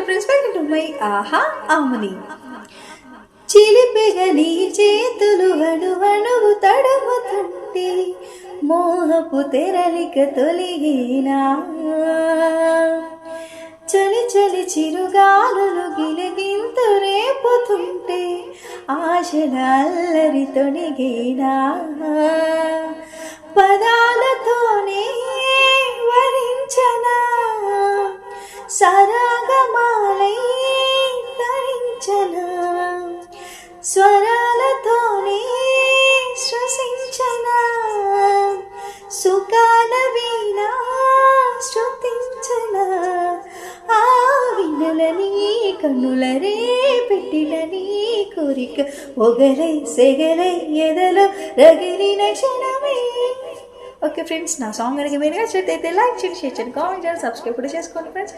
Friends, welcome to my ఆహా ఆమని. చిలిపిగా నీ చేతులు అణువణువు తడుముతుంటే మోహపు తెరలిక తొలిగేనా, చలి చలి చిరుగాలులు గిలిగింతు రేపుతుంటే ఆశల అల్లరి తొడిగేనా, పదాలతోనే వరించనా సరాగమాలై ధరించనా, స్వరాలతోనే శ్వసించనా, సుఖాల వీణ శృతించనా, ఆ వినలని కన్నులరే పెట్టిన నీ కోరిక ఒగరై సెగరై ఎదలో రగిలిన క్షణమే. ఓకే ఫ్రెండ్స్, నా సాంగ్ కనుక మీరు నచ్చినట్లయితే లైక్ చేయండి, షేర్ చేయండి, కామెంట్ చేయండి, సబ్స్క్రైబ్ కూడా చేసుకోండి ఫ్రెండ్స్.